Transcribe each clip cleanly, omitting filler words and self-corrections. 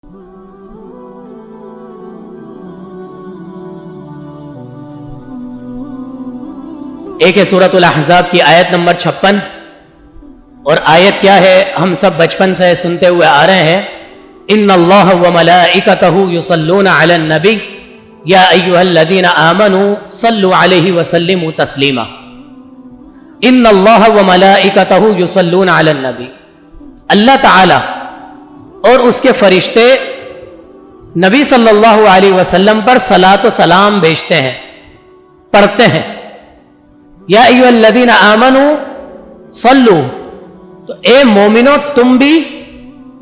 ایک ہے سورۃ الاحزاب کی آیت نمبر 56، اور آیت کیا ہے ہم سب بچپن سے سنتے ہوئے آ رہے ہیں، ان اللہ وملائکتہ یصلون علی النبی یا ایھا الذین آمنوا صلوا علیہ وسلموا تسلیما۔ ان اللہ وملائکتہ یصلون علی النبی، اللہ تعالی اور اس کے فرشتے نبی صلی اللہ علیہ وسلم پر صلاۃ و سلام بھیجتے ہیں، پڑھتے ہیں۔ یا ایھا الذین آمنوا صلو، تو اے مومنو تم بھی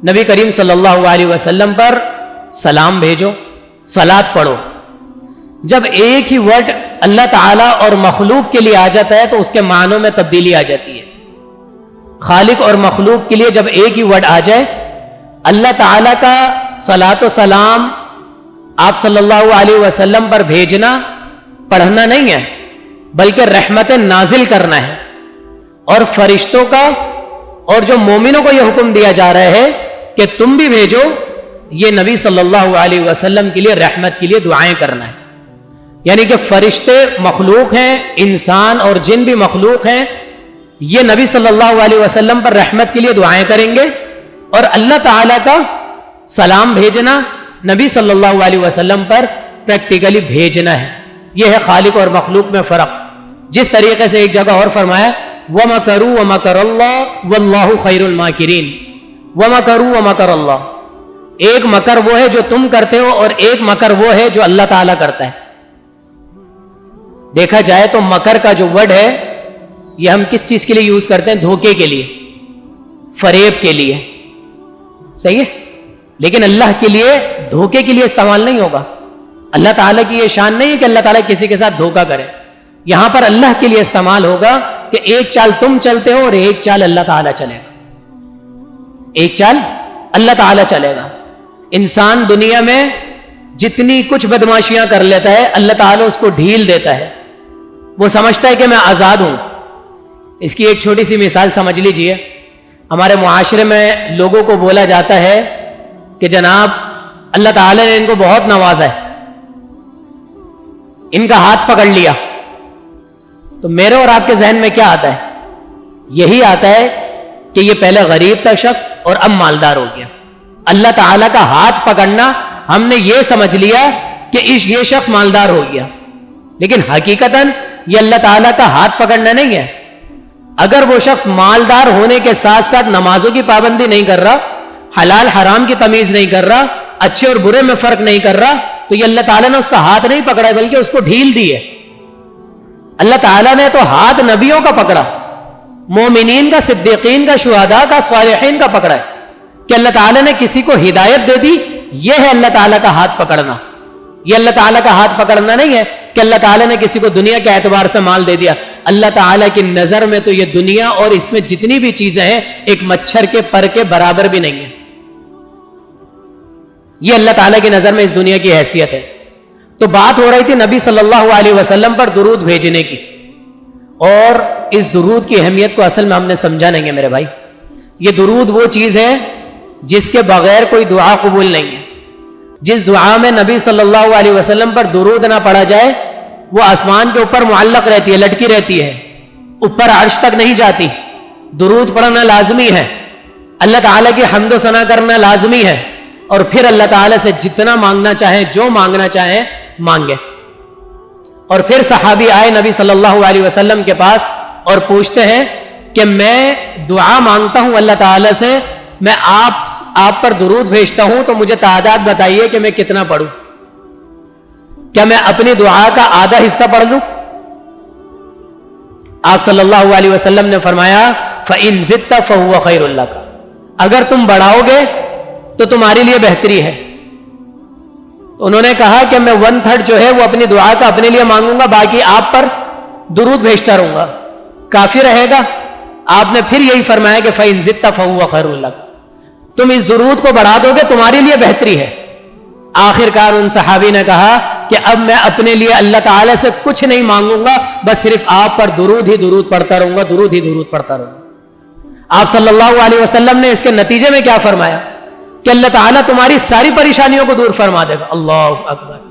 نبی کریم صلی اللہ علیہ وسلم پر سلام بھیجو، صلاۃ پڑھو۔ جب ایک ہی ورڈ اللہ تعالیٰ اور مخلوق کے لیے آ جاتا ہے تو اس کے معنوں میں تبدیلی آ جاتی ہے۔ خالق اور مخلوق کے لیے جب ایک ہی ورڈ آ جائے، اللہ تعالیٰ کا صلاۃ و سلام آپ صلی اللہ علیہ وسلم پر بھیجنا پڑھنا نہیں ہے، بلکہ رحمت نازل کرنا ہے، اور فرشتوں کا اور جو مومنوں کو یہ حکم دیا جا رہا ہے کہ تم بھی بھیجو، یہ نبی صلی اللہ علیہ وسلم کے لیے رحمت کے لیے دعائیں کرنا ہے۔ یعنی کہ فرشتے مخلوق ہیں، انسان اور جن بھی مخلوق ہیں، یہ نبی صلی اللہ علیہ وسلم پر رحمت کے لیے دعائیں کریں گے، اور اللہ تعالیٰ کا سلام بھیجنا نبی صلی اللہ علیہ وسلم پر پریکٹیکلی بھیجنا ہے۔ یہ ہے خالق اور مخلوق میں فرق۔ جس طریقے سے ایک جگہ اور فرمایا وَمَكَرُوا وَمَكَرَ اللَّهُ وَاللَّهُ خَيْرُ الْمَاكِرِينَ۔ وَمَكَرُوا وَمَكَرَ اللَّهُ، ایک مکر وہ ہے جو تم کرتے ہو، اور ایک مکر وہ ہے جو اللہ تعالیٰ کرتا ہے۔ دیکھا جائے تو مکر کا جو ورڈ ہے یہ ہم کس چیز کے لیے یوز کرتے ہیں؟ دھوکے کے لیے، فریب کے لیے، صحیح ہے؟ لیکن اللہ کے لیے دھوکے کے لیے استعمال نہیں ہوگا۔ اللہ تعالیٰ کی یہ شان نہیں ہے کہ اللہ تعالیٰ کسی کے ساتھ دھوکہ کرے۔ یہاں پر اللہ کے لیے استعمال ہوگا کہ ایک چال تم چلتے ہو اور ایک چال اللہ تعالیٰ چلے گا، ایک چال اللہ تعالیٰ چلے گا۔ انسان دنیا میں جتنی کچھ بدماشیاں کر لیتا ہے، اللہ تعالیٰ اس کو ڈھیل دیتا ہے، وہ سمجھتا ہے کہ میں آزاد ہوں۔ اس کی ایک چھوٹی سی مثال سمجھ لیجئے۔ ہمارے معاشرے میں لوگوں کو بولا جاتا ہے کہ جناب اللہ تعالیٰ نے ان کو بہت نوازا ہے، ان کا ہاتھ پکڑ لیا، تو میرے اور آپ کے ذہن میں کیا آتا ہے؟ یہی آتا ہے کہ یہ پہلے غریب تھا شخص اور اب مالدار ہو گیا۔ اللہ تعالیٰ کا ہاتھ پکڑنا ہم نے یہ سمجھ لیا کہ یہ شخص مالدار ہو گیا، لیکن حقیقتاً یہ اللہ تعالیٰ کا ہاتھ پکڑنا نہیں ہے۔ اگر وہ شخص مالدار ہونے کے ساتھ ساتھ نمازوں کی پابندی نہیں کر رہا، حلال حرام کی تمیز نہیں کر رہا، اچھے اور برے میں فرق نہیں کر رہا، تو یہ اللہ تعالیٰ نے اس کا ہاتھ نہیں پکڑا ہے بلکہ اس کو ڈھیل دی ہے۔ اللہ تعالیٰ نے تو ہاتھ نبیوں کا پکڑا، مومنین کا، صدیقین کا، شہداء کا، صالحین کا پکڑا ہے کہ اللہ تعالیٰ نے کسی کو ہدایت دے دی۔ یہ ہے اللہ تعالیٰ کا ہاتھ پکڑنا۔ یہ اللہ تعالیٰ کا ہاتھ پکڑنا نہیں ہے کہ اللہ تعالیٰ نے کسی کو دنیا کے اعتبار سے مال دے دیا۔ اللہ تعالیٰ کی نظر میں تو یہ دنیا اور اس میں جتنی بھی چیزیں ہیں ایک مچھر کے پر کے برابر بھی نہیں ہے۔ یہ اللہ تعالیٰ کی نظر میں اس دنیا کی حیثیت ہے۔ تو بات ہو رہی تھی نبی صلی اللہ علیہ وسلم پر درود بھیجنے کی، اور اس درود کی اہمیت کو اصل میں ہم نے سمجھا نہیں ہے میرے بھائی۔ یہ درود وہ چیز ہے جس کے بغیر کوئی دعا قبول نہیں ہے۔ جس دعا میں نبی صلی اللہ علیہ وسلم پر درود نہ پڑھا جائے وہ آسمان کے اوپر معلق رہتی ہے، لٹکی رہتی ہے، اوپر عرش تک نہیں جاتی۔ درود پڑھنا لازمی ہے، اللہ تعالیٰ کی حمد و ثنا کرنا لازمی ہے، اور پھر اللہ تعالیٰ سے جتنا مانگنا چاہیں، جو مانگنا چاہیں مانگے۔ اور پھر صحابی آئے نبی صلی اللہ علیہ وسلم کے پاس اور پوچھتے ہیں کہ میں دعا مانگتا ہوں اللہ تعالیٰ سے، میں آپ پر درود بھیجتا ہوں، تو مجھے تعداد بتائیے کہ میں کتنا پڑھوں؟ کیا میں اپنی دعا کا آدھا حصہ پڑھ لوں؟ آپ صلی اللہ علیہ وسلم نے فرمایا فَإِن زِدْتَ فَهُوَ خَيْرٌ لَكَ، اگر تم بڑھاؤ گے تو تمہارے لیے بہتری ہے۔ تو انہوں نے کہا کہ میں 1/3 جو ہے وہ اپنی دعا کا اپنے لیے مانگوں گا، باقی آپ پر درود بھیجتا رہوں گا، کافی رہے گا؟ آپ نے پھر یہی فرمایا کہ فَإِن زِدْتَ فَهُوَ خَيْرٌ لَكَ، تم اس درود کو بڑھا دو گے تمہارے لیے بہتری ہے۔ آخر کار ان صحابی نے کہا کہ اب میں اپنے لیے اللہ تعالیٰ سے کچھ نہیں مانگوں گا، بس صرف آپ پر درود ہی درود پڑھتا رہوں گا، درود ہی درود پڑھتا رہوں گا۔ آپ صلی اللہ علیہ وسلم نے اس کے نتیجے میں کیا فرمایا کہ اللہ تعالیٰ تمہاری ساری پریشانیوں کو دور فرما دے گا. اللہ اکبر.